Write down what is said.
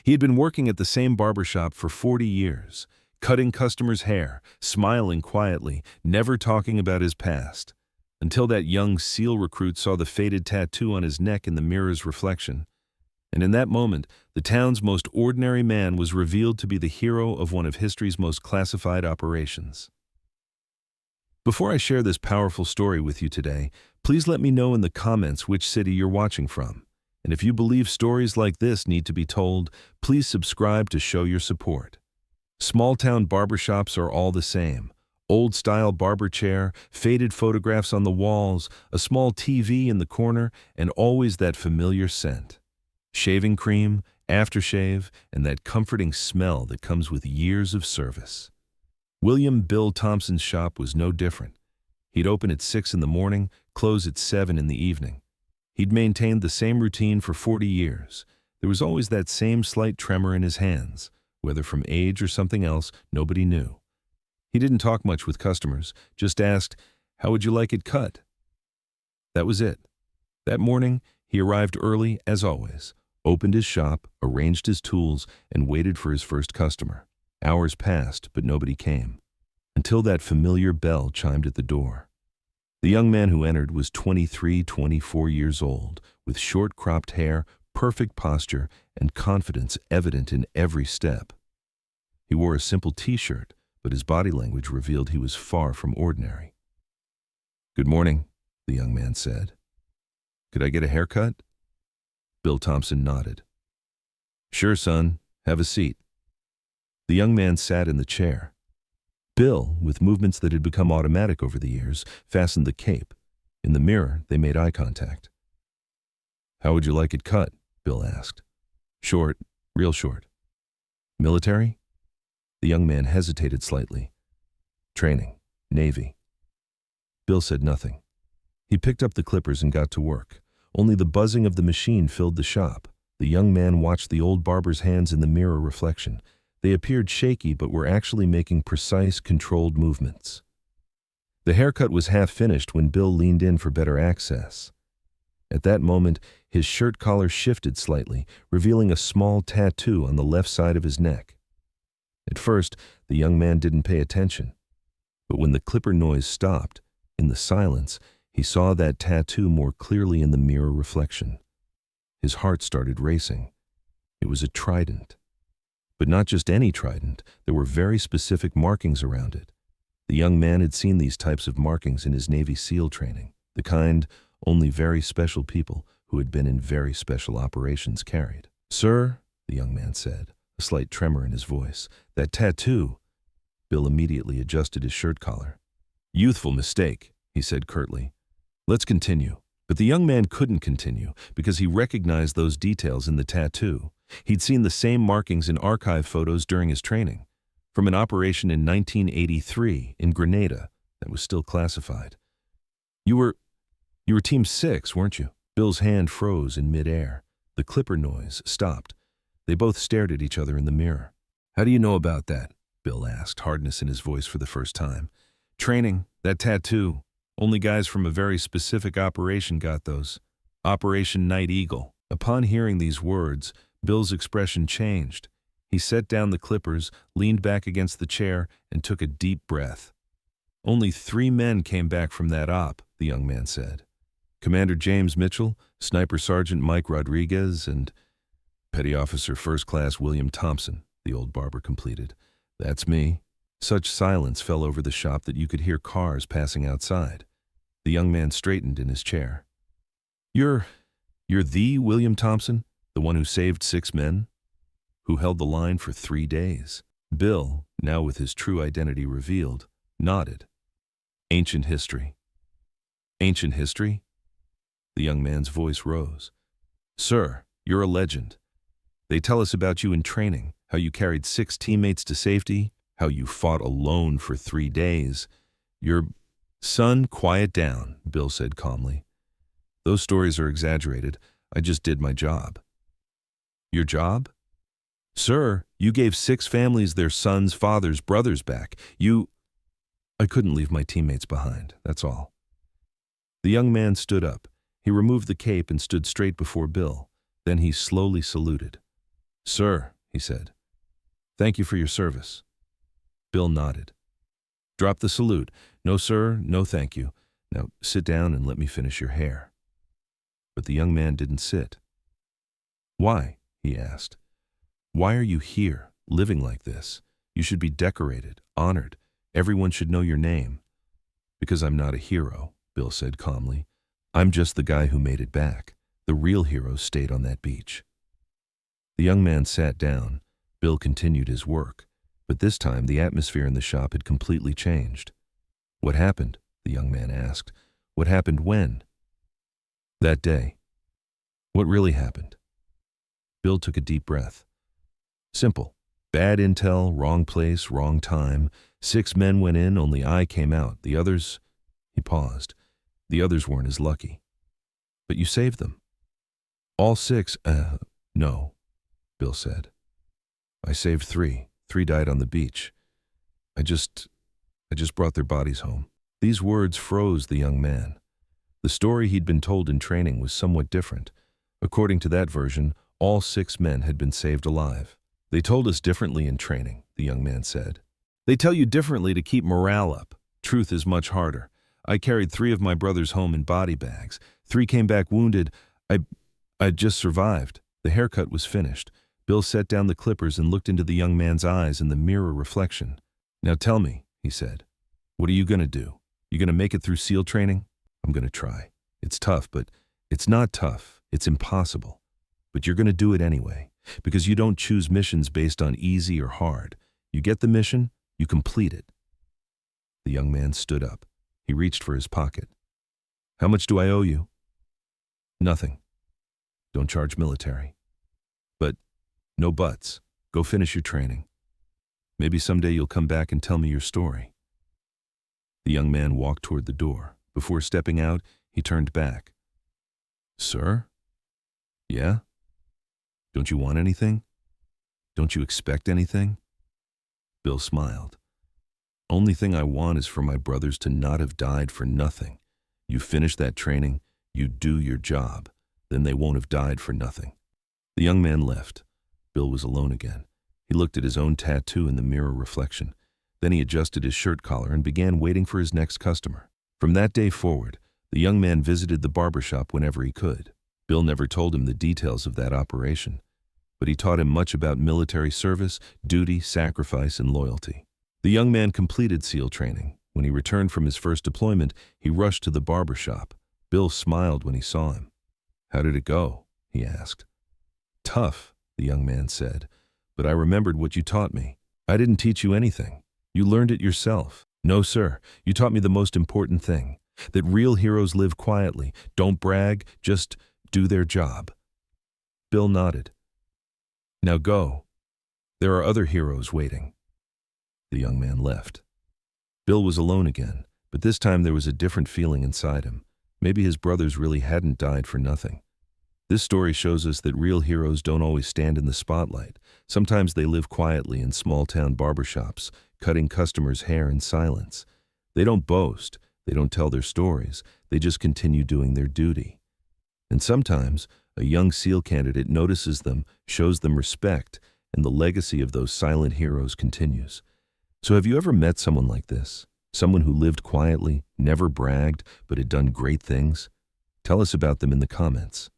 He had been working at the same barbershop for 40 years, cutting customers' hair, smiling quietly, never talking about his past, until that young SEAL recruit saw the faded tattoo on his neck in the mirror's reflection. And in that moment, the town's most ordinary man was revealed to be the hero of one of history's most classified operations. Before I share this powerful story with you today, please let me know in the comments which city you're watching from. And if you believe stories like this need to be told, please subscribe to show your support. Small-town barbershops are all the same. Old-style barber chair, faded photographs on the walls, a small TV in the corner, and always that familiar scent. Shaving cream, aftershave, and that comforting smell that comes with years of service. William Bill Thompson's shop was no different. He'd open at 6 in the morning, close at 7 in the evening. He'd maintained the same routine for 40 years. There was always that same slight tremor in his hands. Whether from age or something else, nobody knew. He didn't talk much with customers, just asked, "How would you like it cut?" That was it. That morning, he arrived early, as always, opened his shop, arranged his tools, and waited for his first customer. Hours passed, but nobody came, until that familiar bell chimed at the door. The young man who entered was 23, 24 years old, with short cropped hair, perfect posture, and confidence evident in every step. He wore a simple t-shirt, but his body language revealed he was far from ordinary. "Good morning," the young man said. "Could I get a haircut?" Bill Thompson nodded. "Sure, son. Have a seat." The young man sat in the chair. Bill, with movements that had become automatic over the years, fastened the cape. In the mirror, they made eye contact. "How would you like it cut?" Bill asked. "Short, real short." "Military?" The young man hesitated slightly. "Training, Navy." Bill said nothing. He picked up the clippers and got to work. Only the buzzing of the machine filled the shop. The young man watched the old barber's hands in the mirror reflection. They appeared shaky but were actually making precise, controlled movements. The haircut was half finished when Bill leaned in for better access. At that moment, his shirt collar shifted slightly, revealing a small tattoo on the left side of his neck. At first, the young man didn't pay attention. But when the clipper noise stopped, in the silence, he saw that tattoo more clearly in the mirror reflection. His heart started racing. It was a trident. But not just any trident, there were very specific markings around it. The young man had seen these types of markings in his Navy SEAL training, the kind only very special people who had been in very special operations carried. "Sir," the young man said, a slight tremor in his voice, "that tattoo." Bill immediately adjusted his shirt collar. "Youthful mistake," he said curtly. "Let's continue." But the young man couldn't continue because he recognized those details in the tattoo. He'd seen the same markings in archive photos during his training, from an operation in 1983 in Grenada that was still classified. You were Team 6, weren't you?" Bill's hand froze in midair. The clipper noise stopped. They both stared at each other in the mirror. "How do you know about that?" Bill asked, hardness in his voice for the first time. "Training, that tattoo. Only guys from a very specific operation got those. Operation Night Eagle." Upon hearing these words, Bill's expression changed. He set down the clippers, leaned back against the chair, and took a deep breath. "Only 3 men came back from that op," the young man said. "Commander James Mitchell, Sniper Sergeant Mike Rodriguez, and Petty Officer First Class William Thompson," the old barber completed. "That's me." Such silence fell over the shop that you could hear cars passing outside. The young man straightened in his chair. You're the William Thompson? The one who saved 6 men? Who held the line for 3 days?" Bill, now with his true identity revealed, nodded. "Ancient history." "Ancient history?" The young man's voice rose. "Sir, you're a legend. They tell us about you in training, how you carried 6 teammates to safety, how you fought alone for 3 days. Son, quiet down," Bill said calmly. "Those stories are exaggerated. I just did my job." "Your job?" "Sir, you gave 6 families their sons, fathers, brothers back. I couldn't leave my teammates behind, that's all." The young man stood up. He removed the cape and stood straight before Bill. Then he slowly saluted. "Sir, he said. "Thank you for your service." Bill nodded. "Drop the salute. No, sir, no thank you. Now sit down and let me finish your hair." But the young man didn't sit. "Why?" he asked. "Why are you here, living like this? You should be decorated, honored. Everyone should know your name." "Because I'm not a hero," Bill said calmly. "I'm just the guy who made it back. The real heroes stayed on that beach." The young man sat down. Bill continued his work, but this time the atmosphere in the shop had completely changed. "What happened?" the young man asked. "What happened when?" "That day." "What really happened?" Bill took a deep breath. "Simple. Bad intel, wrong place, wrong time. 6 men went in, only I came out. The others—" He paused. "The others weren't as lucky." "But you saved them." "All 6? No," Bill said. "I saved 3. 3 died on the beach. I just brought their bodies home." These words froze the young man. The story he'd been told in training was somewhat different. According to that version, all 6 men had been saved alive. "They told us differently in training," the young man said. "They tell you differently to keep morale up. Truth is much harder. I carried 3 of my brothers home in body bags. 3 came back wounded. I just survived." The haircut was finished. Bill set down the clippers and looked into the young man's eyes in the mirror reflection. "Now tell me," he said, "what are you going to do? You going to make it through SEAL training?" "I'm going to try. It's tough, but it's not tough. It's impossible. But you're going to do it anyway, because you don't choose missions based on easy or hard. You get the mission, you complete it." The young man stood up. He reached for his pocket. "How much do I owe you?" "Nothing. Don't charge military." "But, no buts. Go finish your training. Maybe someday you'll come back and tell me your story." The young man walked toward the door. Before stepping out, he turned back. "Sir?" "Yeah? Don't you want anything? Don't you expect anything?" Bill smiled. "Only thing I want is for my brothers to not have died for nothing. You finish that training, you do your job, then they won't have died for nothing." The young man left. Bill was alone again. He looked at his own tattoo in the mirror reflection. Then he adjusted his shirt collar and began waiting for his next customer. From that day forward, the young man visited the barbershop whenever he could. Bill never told him the details of that operation, but he taught him much about military service, duty, sacrifice, and loyalty. The young man completed SEAL training. When he returned from his first deployment, he rushed to the barbershop. Bill smiled when he saw him. "How did it go?" he asked. "Tough," the young man said, "but I remembered what you taught me." "I didn't teach you anything. You learned it yourself." "No, sir. You taught me the most important thing, that real heroes live quietly, don't brag, just do their job." Bill nodded. "Now go. There are other heroes waiting." The young man left. Bill was alone again, but this time there was a different feeling inside him. Maybe his brothers really hadn't died for nothing. This story shows us that real heroes don't always stand in the spotlight. Sometimes they live quietly in small-town barbershops, cutting customers' hair in silence. They don't boast, they don't tell their stories, they just continue doing their duty. And sometimes, a young SEAL candidate notices them, shows them respect, and the legacy of those silent heroes continues. So have you ever met someone like this? Someone who lived quietly, never bragged, but had done great things? Tell us about them in the comments.